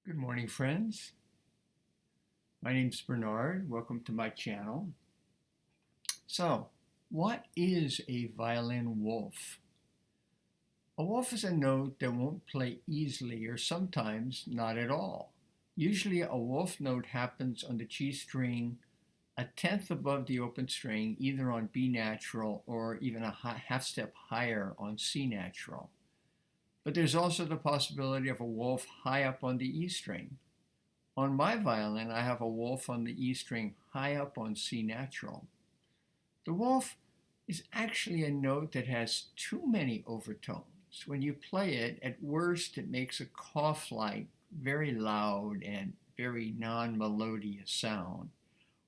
Good morning, friends. My name's Bernard. Welcome to my channel. So, what is a violin wolf? A wolf is a note that won't play easily or sometimes not at all. Usually a wolf note happens on the G string a tenth above the open string, either on B natural or even a half step higher on C natural. But there's also the possibility of a wolf high up on the E string. On my violin, I have a wolf on the E string high up on C natural. The wolf is actually a note that has too many overtones. When you play it, at worst, it makes a cough-like, very loud and very non-melodious sound.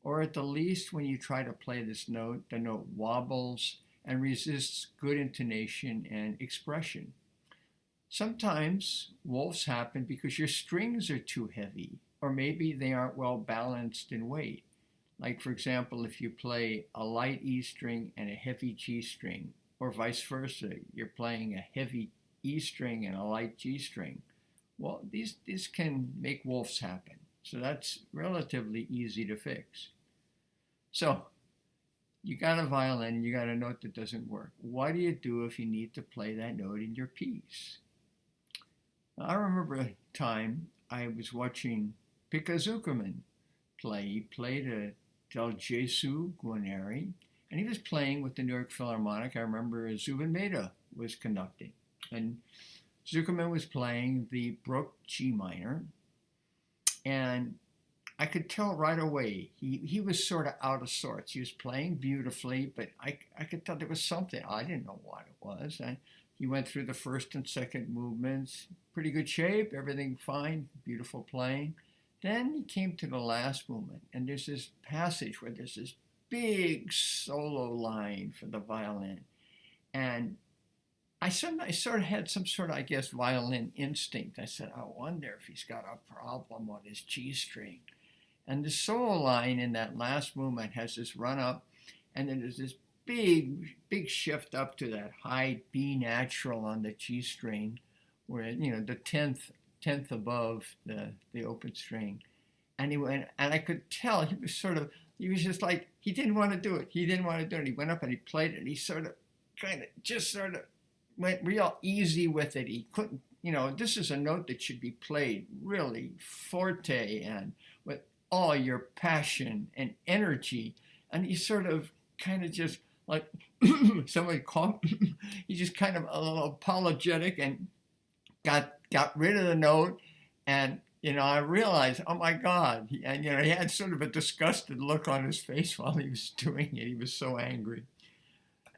Or at the least, when you try to play this note, the note wobbles and resists good intonation and expression. Sometimes wolves happen because your strings are too heavy, or maybe they aren't well balanced in weight. Like, for example, if you play a light E string and a heavy G string, or vice versa, you're playing a heavy E string and a light G string. Well, these can make wolves happen. So that's relatively easy to fix. So you got a violin, you got a note that doesn't work. What do you do if you need to play that note in your piece? I remember a time I was watching Pekka Zuckerman play. He played a Del Gesù Guarneri, and he was playing with the New York Philharmonic. I remember Zubin Mehta was conducting, and Zuckerman was playing the Bruch G minor, and I could tell right away he was sort of out of sorts. He was playing beautifully, but I could tell there was something. I didn't know what it was. He went through the first and second movements, pretty good shape, everything fine, beautiful playing. Then he came to the last movement, and there's this passage where there's this big solo line for the violin. And I sort of had some sort of, I guess, violin instinct. I said, I wonder if he's got a problem on his G string. And the solo line in that last movement has this run up, and then there's this big shift up to that high B natural on the G string, where the tenth above the open string, and he went, and I could tell he was just like he didn't want to do it. He didn't want to do it. He went up and he played it. And he sort of went real easy with it. He couldn't. This is a note that should be played really forte and with all your passion and energy, and he sort of kind of just like somebody called he just kind of a little apologetic and got rid of the note. And I realized, oh my God, he had sort of a disgusted look on his face while he was doing it. He was so angry.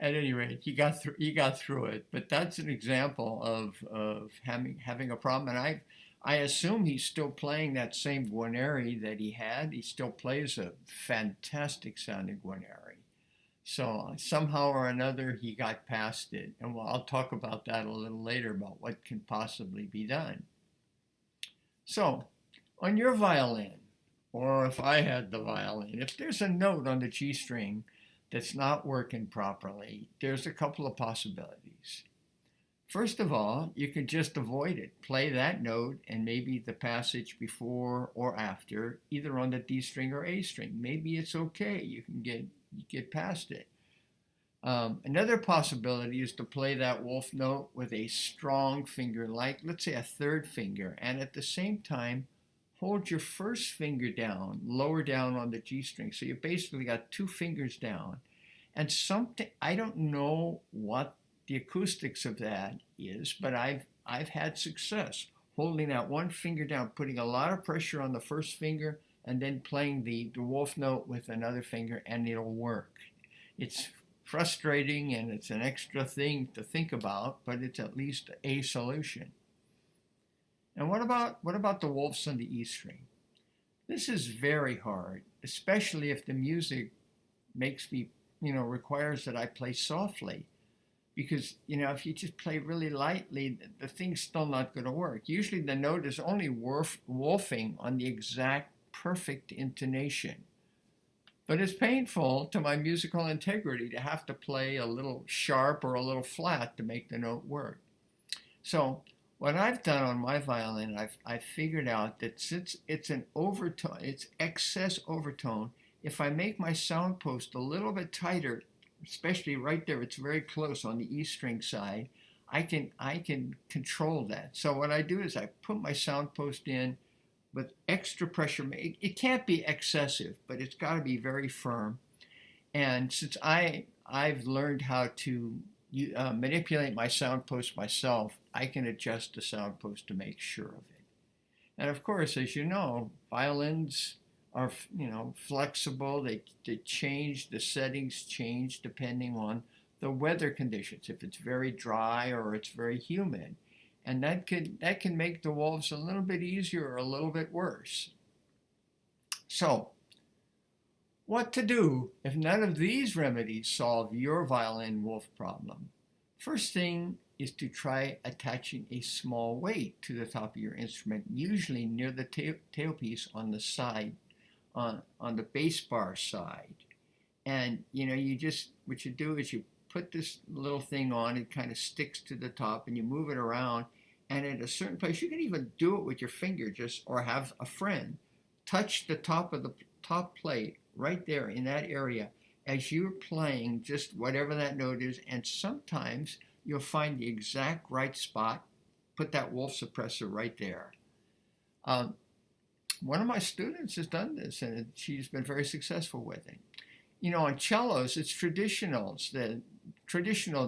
At any rate, he got through it. But that's an example of having a problem. And I assume he's still playing that same Guarneri that he had. He still plays a fantastic sounding Guarneri. So somehow or another, he got past it. And I'll talk about that a little later, about what can possibly be done. So on your violin, or if I had the violin, if there's a note on the G string that's not working properly, there's a couple of possibilities. First of all, you can just avoid it. Play that note and maybe the passage before or after, either on the D string or A string. Maybe it's okay. You can get past it. Another possibility is to play that wolf note with a strong finger, like let's say a third finger, and at the same time hold your first finger down, lower down on the G string. So you basically got two fingers down. And something, I don't know what the acoustics of that is, but I've had success holding that one finger down, putting a lot of pressure on the first finger, and then playing the wolf note with another finger, and it'll work. It's frustrating and it's an extra thing to think about, but it's at least a solution. And what about the wolves on the E string? This is very hard, especially if the music makes me, requires that I play softly. Because, if you just play really lightly, the thing's still not going to work. Usually the note is only wolfing on the exact perfect intonation. But it's painful to my musical integrity to have to play a little sharp or a little flat to make the note work. So What I've done on my violin, I've figured out that since it's an overtone, it's excess overtone, if I make my sound post a little bit tighter, especially right there, it's very close on the E string side, I can control that. So what I do is I put my sound post in with extra pressure. It can't be excessive, but it's got to be very firm. And since I've learned how to manipulate my sound post myself, I can adjust the sound post to make sure of it. And of course, as you know, violins are flexible. They change, the settings change depending on the weather conditions. If it's very dry or it's very humid, and that can make the wolves a little bit easier or a little bit worse. So, what to do if none of these remedies solve your violin wolf problem? First thing is to try attaching a small weight to the top of your instrument, usually near the tailpiece on the side, on the bass bar side. And what you do is you put this little thing on, it kind of sticks to the top, and you move it around, and at a certain place, you can even do it with your finger, or have a friend touch the top of the top plate right there in that area as you're playing just whatever that note is, and sometimes you'll find the exact right spot. Put that wolf suppressor right there. One of my students has done this, and she's been very successful with it. On cellos, it's traditional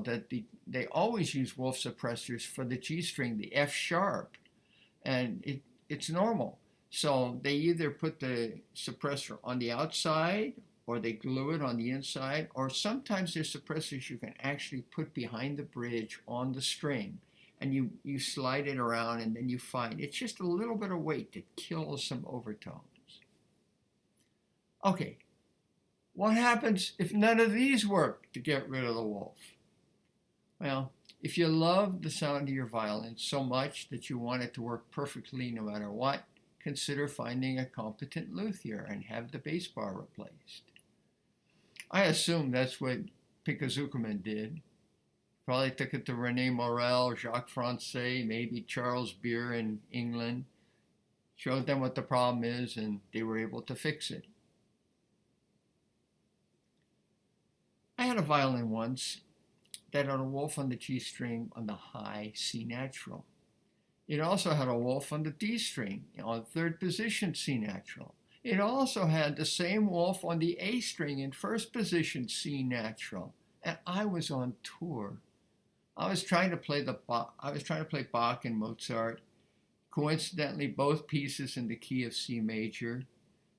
that they always use wolf suppressors for the G string, the F sharp, and it's normal. So they either put the suppressor on the outside, or they glue it on the inside, or sometimes there's suppressors you can actually put behind the bridge on the string, and you slide it around, and then you find it's just a little bit of weight that kills some overtones. Okay, what happens if none of these work to get rid of the wolf? Well, if you love the sound of your violin so much that you want it to work perfectly no matter what, consider finding a competent luthier and have the bass bar replaced. I assume that's what Pekka Zuckerman did. Probably took it to René Morel, Jacques Francais, maybe Charles Beer in England, showed them what the problem is, and they were able to fix it. I had a violin once that had a wolf on the G string on the high C natural. It also had a wolf on the D string on third position C natural. It also had the same wolf on the A string in first position C natural. And I was on tour. I was trying to play Bach and Mozart. Coincidentally, both pieces in the key of C major,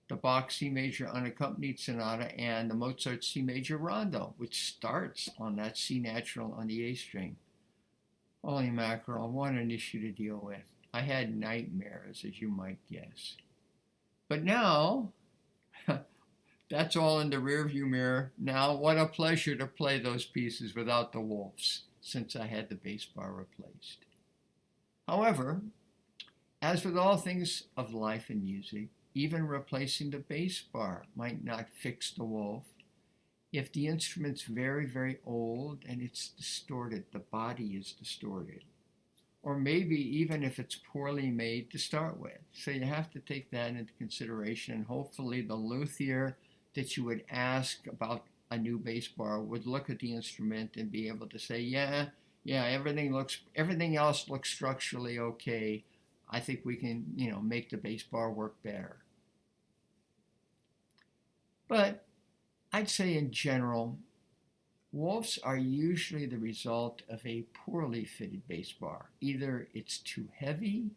the Bach C major unaccompanied sonata, and the Mozart C major rondo, which starts on that C natural on the A string. Holy mackerel, what an issue to deal with. I had nightmares, as you might guess. But now, that's all in the rearview mirror. Now, what a pleasure to play those pieces without the wolves, since I had the bass bar replaced. However, as with all things of life and music, even replacing the bass bar might not fix the wolf. If the instrument's very, very old and it's distorted, the body is distorted. Or maybe even if it's poorly made to start with. So you have to take that into consideration, and hopefully the luthier that you would ask about a new bass bar would look at the instrument and be able to say, yeah, everything else looks structurally okay. I think we can, make the bass bar work better. But I'd say in general, wolves are usually the result of a poorly fitted bass bar. Either it's too heavy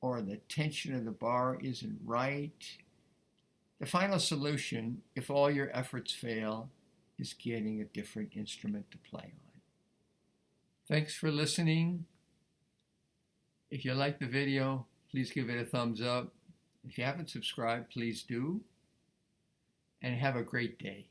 or the tension of the bar isn't right. The final solution, if all your efforts fail, is getting a different instrument to play on. Thanks for listening. If you liked the video, please give it a thumbs up. If you haven't subscribed, please do. And have a great day.